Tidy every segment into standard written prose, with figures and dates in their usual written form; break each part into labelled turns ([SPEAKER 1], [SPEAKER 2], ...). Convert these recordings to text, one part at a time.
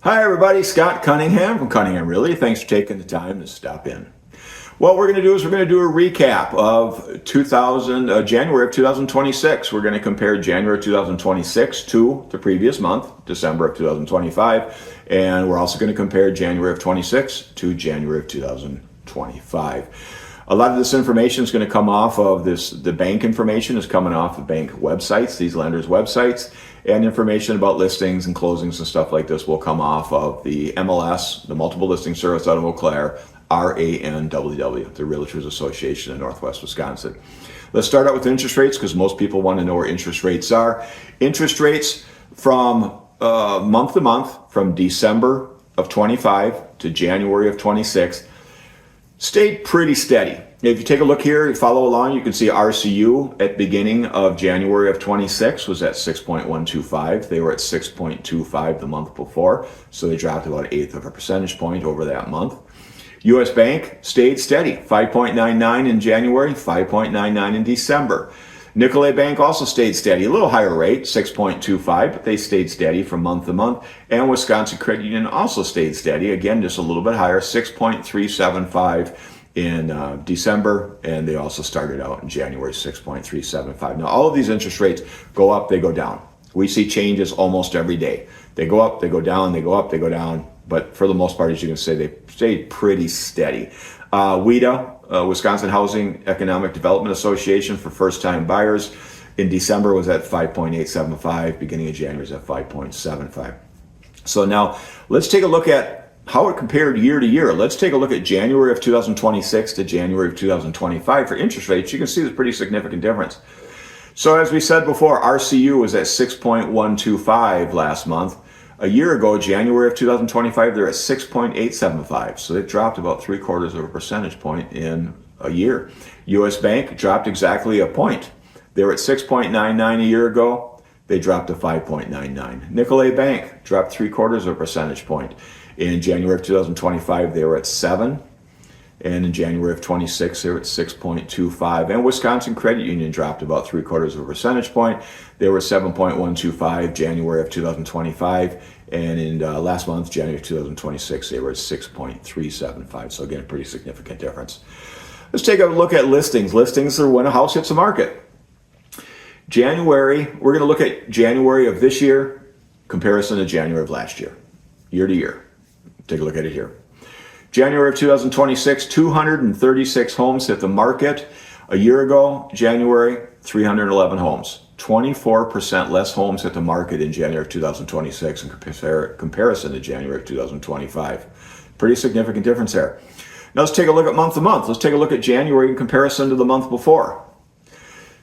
[SPEAKER 1] Hi everybody, Scott Cunningham from Cunningham Realty. Thanks for taking the time to stop in. What we're going to do is we're going to do a recap of January of 2026. We're going to compare January of 2026 to the previous month, December of 2025, and we're also going to compare January of 26 to January of 2025. A lot of this information is going to come off of the bank information is coming off the bank websites, these lenders' websites, and information about listings and closings and stuff like this will come off of the MLS, the Multiple Listing Service out of Eau Claire, RANWW, the Realtors Association in Northwest Wisconsin. Let's start out with interest rates because most people want to know where interest rates are. Interest rates from month to month, from December of 25 to January of 26, stayed pretty steady. If you take a look here, you follow along, you can see RCU at beginning of January of 26 was at 6.125. They were at 6.25 the month before, so they dropped about 1/8 of a percentage point over that month. US Bank stayed steady, 5.99 in January, 5.99 in December. Nicolet Bank also stayed steady, a little higher rate, 6.25, but they stayed steady from month to month. And Wisconsin Credit Union also stayed steady, again, just a little bit higher, 6.375 in December, and they also started out in January, 6.375. Now, all of these interest rates go up, they go down. We see changes almost every day. They go up, they go down, they go up, they go down, but for the most part, as you can say, they stayed pretty steady. WIDA, Wisconsin Housing Economic Development Association for first-time buyers, in December was at 5.875, beginning of January is at 5.75. So now let's take a look at how it compared year to year. Let's take a look at January of 2026 to January of 2025 for interest rates. You can see there's a pretty significant difference. So as we said before, RCU was at 6.125 last month. A year ago, January of 2025, they're at 6.875. So they've dropped about 3/4 of a percentage point in a year. US Bank dropped exactly a point. They were at 6.99 a year ago. They dropped to 5.99. Nicolet Bank dropped 3/4 of a percentage point. In January of 2025, they were at 7. And in January of 26, they were at 6.25. And Wisconsin Credit Union dropped about 3/4 of a percentage point. They were 7.125 January of 2025. And in last month, January of 2026, they were at 6.375. So again, a pretty significant difference. Let's take a look at listings. Listings are when a house hits the market. January, we're going to look at January of this year, comparison to January of last year, year to year. Take a look at it here. January of 2026, 236 homes hit the market. A year ago, January, 311 homes. 24% less homes hit the market in January of 2026 in comparison to January of 2025. Pretty significant difference there. Now let's take a look at month to month. Let's take a look at January in comparison to the month before.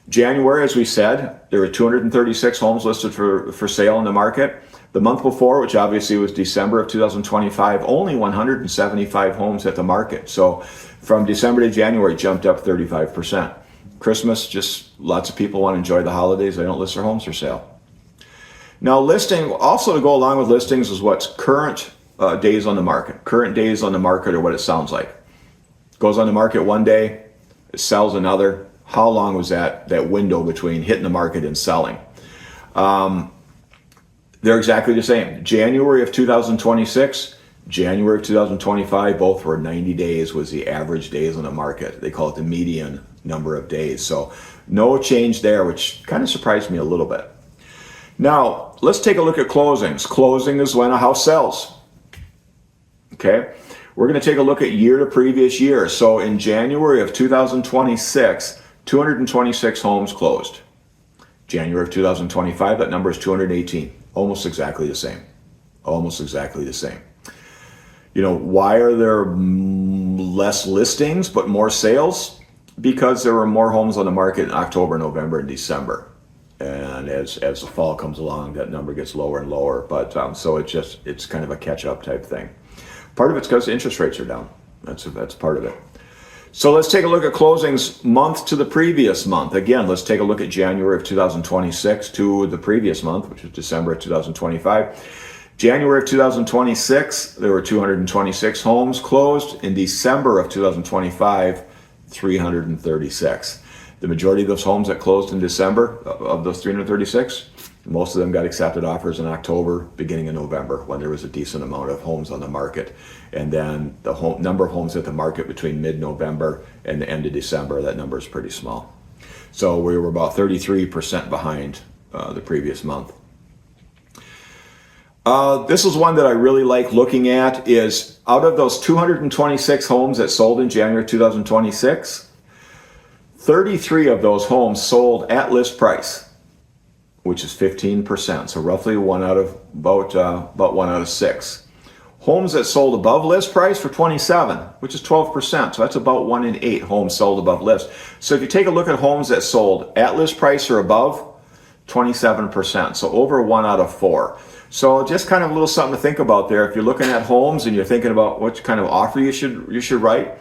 [SPEAKER 1] January, as we said, there were 236 homes listed for sale in the market. The month before, which obviously was December of 2025, only 175 homes hit the market. So from December to January, jumped up 35%. Christmas, just lots of people want to enjoy the holidays. They don't list their homes for sale. Now listing, also to go along with listings is what's current days on the market. Current days on the market are what it sounds like. Goes on the market one day, it sells another. How long was that window between hitting the market and selling? They're exactly the same. January of 2026, January of 2025, both were 90 days was the average days on the market. They call it the median number of days. So no change there, which kind of surprised me a little bit. Now, let's take a look at closings. Closing is when a house sells. Okay? We're going to take a look at year to previous year. So in January of 2026, 226 homes closed. January of 2025, that number is 218. Almost exactly the same. Almost exactly the same. You know, why are there less listings but more sales? Because there were more homes on the market in October, November, and December. And as the fall comes along, that number gets lower and lower. But so it's kind of a catch-up type thing. Part of it's because interest rates are down. That's part of it. So let's take a look at closings month to the previous month. Again, let's take a look at January of 2026 to the previous month, which was December of 2025. January of 2026, there were 226 homes closed. In December of 2025, 336. The majority of those homes that closed in December, of those 336, Most of them got accepted offers in October, beginning of November, when there was a decent amount of homes on the market. And then the number of homes at the market between mid-November and the end of December, that number is pretty small. So we were about 33% behind the previous month. This is one that I really like looking at. Is out of those 226 homes that sold in January 2026, 33 of those homes sold at list price, which is 15%. So roughly one out of about 1 out of 6. Homes that sold above list price for 27, which is 12%. So that's about 1 in 8 homes sold above list. So if you take a look at homes that sold at list price or above, 27%. So over 1 out of 4. So just kind of a little something to think about there. If you're looking at homes and you're thinking about what kind of offer you should write,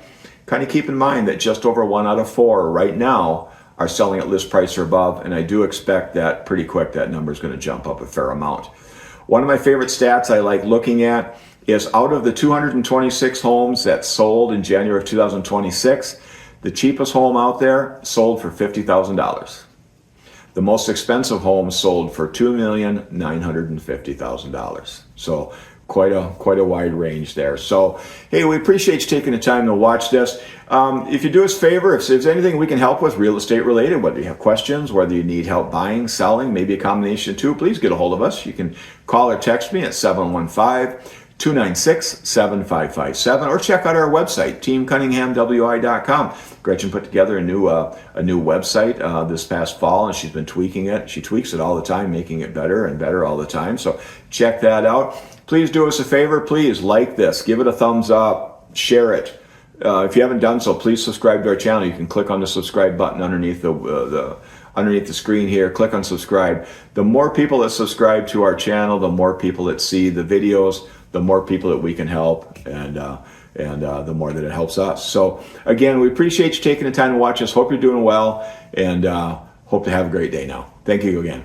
[SPEAKER 1] kind of keep in mind that just over 1 out of 4 right now are selling at list price or above, and I do expect that pretty quick that number is going to jump up a fair amount. One of my favorite stats I like looking at is out of the 226 homes that sold in January of 2026, the cheapest home out there sold for $50,000. The most expensive home sold for $2,950,000. So quite a wide range there. So, hey, we appreciate you taking the time to watch this. If you do us a favor, if there's anything we can help with real estate related, whether you have questions, whether you need help buying, selling, maybe a combination of two, please get a hold of us. You can call or text me at 715-296-7557, or check out our website, teamcunninghamwi.com. Gretchen put together a new website this past fall, and she's been tweaking it. She tweaks it all the time, making it better and better all the time. So check that out. Please do us a favor. Please like this, give it a thumbs up, share it. If you haven't done so, please subscribe to our channel. You can click on the subscribe button underneath the screen here. Click on subscribe. The more people that subscribe to our channel, the more people that see the videos, the more people that we can help, and the more that it helps us. So again, we appreciate you taking the time to watch us. Hope you're doing well, and hope to have a great day now. Thank you again.